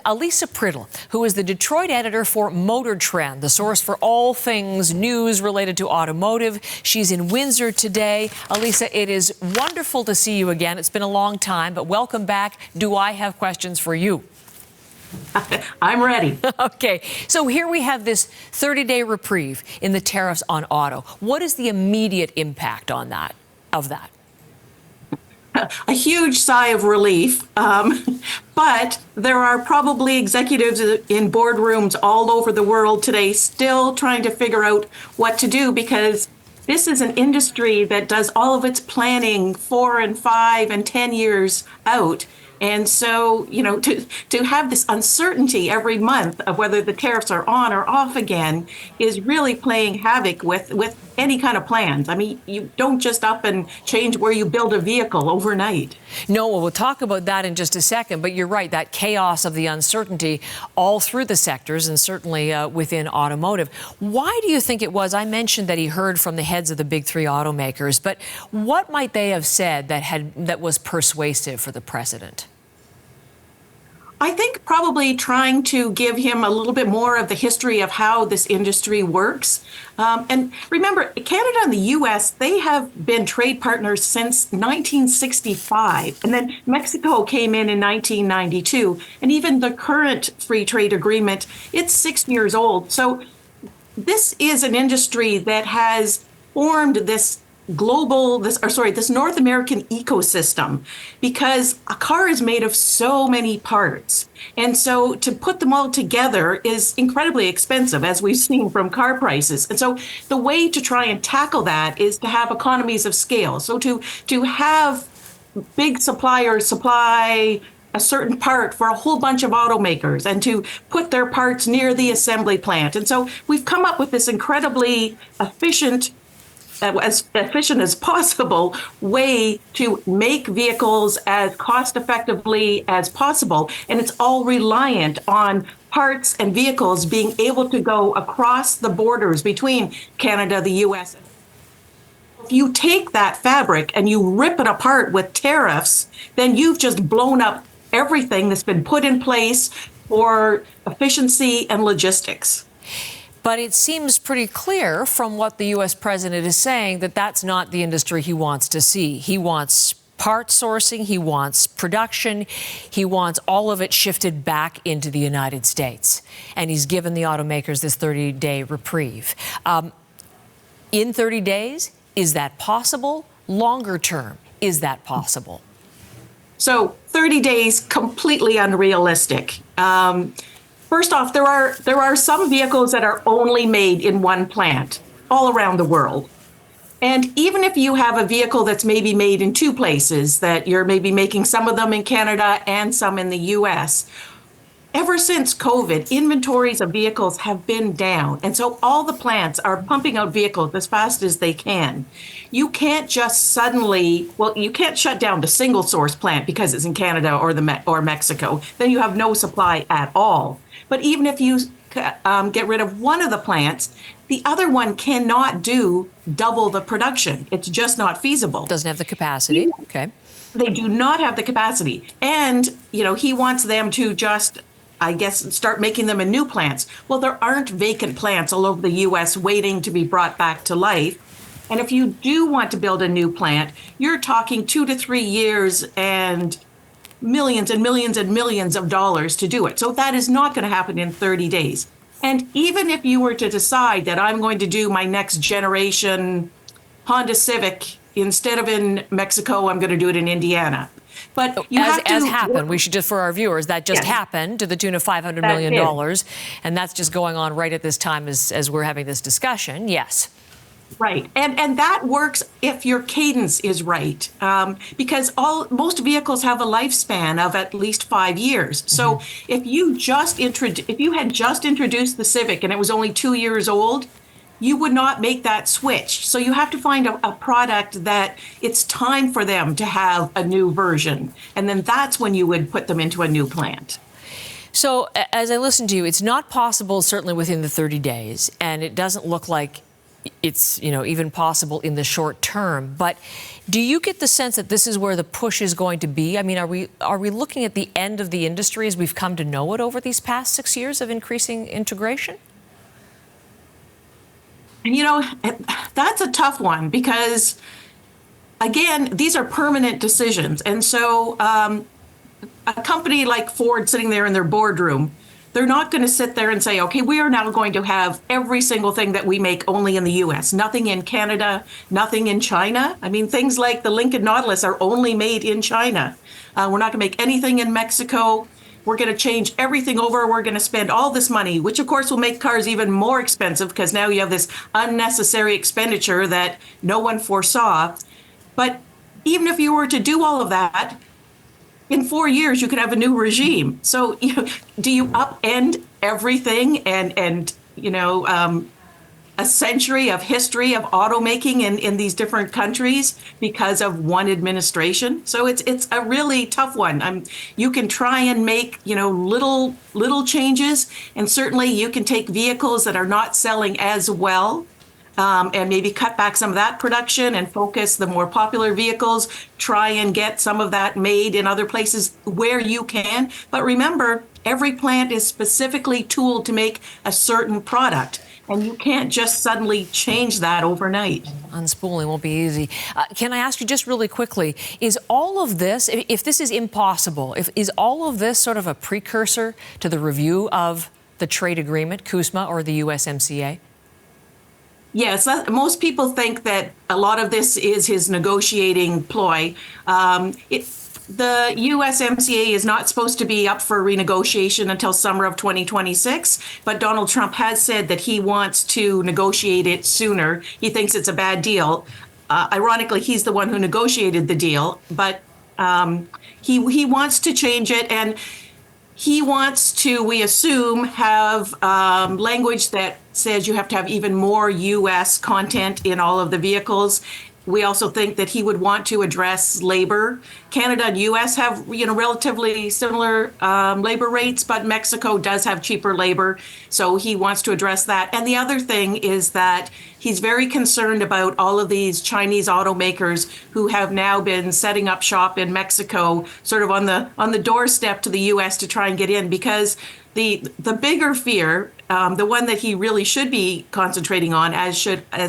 Alisa Priddle, who is the Detroit editor for MotorTrend, the source for all things news related to automotive. She's in Windsor today. Alisa, it is wonderful to see you again. It's been a long time, but welcome back. Do I have questions for you? I'm ready. Okay, so here we have this 30-day reprieve in the tariffs on auto. What is the immediate impact on that? A huge sigh of relief, but there are probably executives in boardrooms all over the world today still trying to figure out what to do, because this is an industry that does all of its planning 4 and 5 and 10 years out. And so, to have this uncertainty every month of whether the tariffs are on or off again is really playing havoc with any kind of plans. I mean, you don't just up and change where you build a vehicle overnight. No, well, we'll talk about that in just a second. But you're right, that chaos of the uncertainty all through the sectors and certainly within automotive. Why do you think it was? I mentioned that he heard from the heads of the big three automakers, but what might they have said that was persuasive for the president? I think probably trying to give him a little bit more of the history of how this industry works. And remember, Canada and the U.S., they have been trade partners since 1965. And then Mexico came in 1992. And even the current free trade agreement, it's 6 years old. So this is an industry that has formed this North American ecosystem, because a car is made of so many parts. And so to put them all together is incredibly expensive, as we've seen from car prices. And so the way to try and tackle that is to have economies of scale. So to have big suppliers supply a certain part for a whole bunch of automakers and to put their parts near the assembly plant. And so we've come up with this incredibly efficient as possible way to make vehicles as cost effectively as possible. And it's all reliant on parts and vehicles being able to go across the borders between Canada, the US. If you take that fabric and you rip it apart with tariffs, then you've just blown up everything that's been put in place for efficiency and logistics. But it seems pretty clear from what the U.S. president is saying that that's not the industry he wants to see. He wants part sourcing, he wants production, he wants all of it shifted back into the United States. And he's given the automakers this 30-day reprieve. In 30 days, is that possible? Longer term, is that possible? So 30 days, completely unrealistic. First off, there are some vehicles that are only made in one plant all around the world. And even if you have a vehicle that's maybe made in 2 places, that you're maybe making some of them in Canada and some in the US, ever since COVID, inventories of vehicles have been down. And so all the plants are pumping out vehicles as fast as they can. You can't just you can't shut down the single source plant because it's in Canada or Mexico. Then you have no supply at all. But even if you get rid of one of the plants, the other one cannot do double the production. It's just not feasible. Doesn't have the capacity. Okay. They do not have the capacity. And, he wants them to just, start making them in new plants. Well, there aren't vacant plants all over the U.S. waiting to be brought back to life. And if you do want to build a new plant, you're talking 2 to 3 years and millions and millions and millions of dollars to do it. So that is not going to happen in 30 days. And even if you were to decide that I'm going to do my next generation Honda Civic, instead of in Mexico, I'm going to do it in Indiana. But you have to, as happened, we should just, for our viewers, that just happened to the tune of $500 million. And that's just going on right at this time as we're having this discussion. Yes. Right. And that works if your cadence is right, because most vehicles have a lifespan of at least 5 years. So if you had just introduced the Civic and it was only 2 years old, you would not make that switch. So you have to find a product that it's time for them to have a new version. And then that's when you would put them into a new plant. So as I listen to you, it's not possible, certainly within the 30 days, and it doesn't look like it's even possible in the short term. But do you get the sense that this is where the push is going to be? I mean, are we looking at the end of the industry as we've come to know it over these past 6 years of increasing integration? That's a tough one because, again, these are permanent decisions. And so a company like Ford sitting there in their boardroom, they're not going to sit there and say, okay, we are now going to have every single thing that we make only in the U.S., nothing in Canada, nothing in China. I mean, things like the Lincoln Nautilus are only made in China. We're not going to make anything in Mexico. We're going to change everything over. We're going to spend all this money, which of course will make cars even more expensive because now you have this unnecessary expenditure that no one foresaw. But even if you were to do all of that, in 4 years, you could have a new regime. So do you upend everything and a century of history of automaking in these different countries because of one administration? So it's a really tough one. You can try and make little changes, and certainly you can take vehicles that are not selling as well. And maybe cut back some of that production and focus the more popular vehicles, try and get some of that made in other places where you can. But remember, every plant is specifically tooled to make a certain product, and you can't just suddenly change that overnight. Unspooling won't be easy. Can I ask you just really quickly, is all of this, if this is impossible, is all of this sort of a precursor to the review of the trade agreement, CUSMA or the USMCA? Yes, most people think that a lot of this is his negotiating ploy. The USMCA is not supposed to be up for renegotiation until summer of 2026, but Donald Trump has said that he wants to negotiate it sooner. He thinks it's a bad deal. Ironically, he's the one who negotiated the deal, but he wants to change it, and he wants to, we assume, have language that says you have to have even more U.S. content in all of the vehicles. We also think that he would want to address labor. Canada and U.S. have, relatively similar labor rates, but Mexico does have cheaper labor. So he wants to address that. And the other thing is that he's very concerned about all of these Chinese automakers who have now been setting up shop in Mexico, sort of on the doorstep to the U.S. to try and get in, because the bigger fear, the one that he really should be concentrating on, as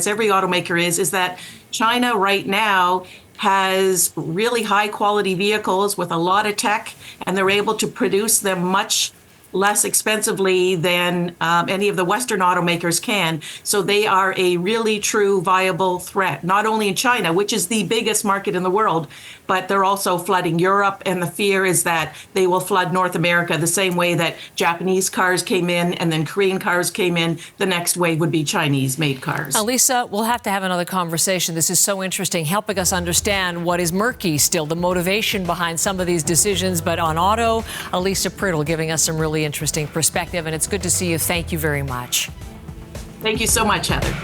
every automaker is that China right now has really high quality vehicles with a lot of tech, and they're able to produce them much less expensively than any of the Western automakers can. So they are a really true viable threat, not only in China, which is the biggest market in the world, but they're also flooding Europe. And the fear is that they will flood North America the same way that Japanese cars came in and then Korean cars came in. The next wave would be Chinese made cars. Alisa, we'll have to have another conversation. This is so interesting, helping us understand what is murky still, the motivation behind some of these decisions. But on auto, Alisa Priddle giving us some really interesting perspective, and it's good to see you. Thank you very much. Thank you so much, Heather.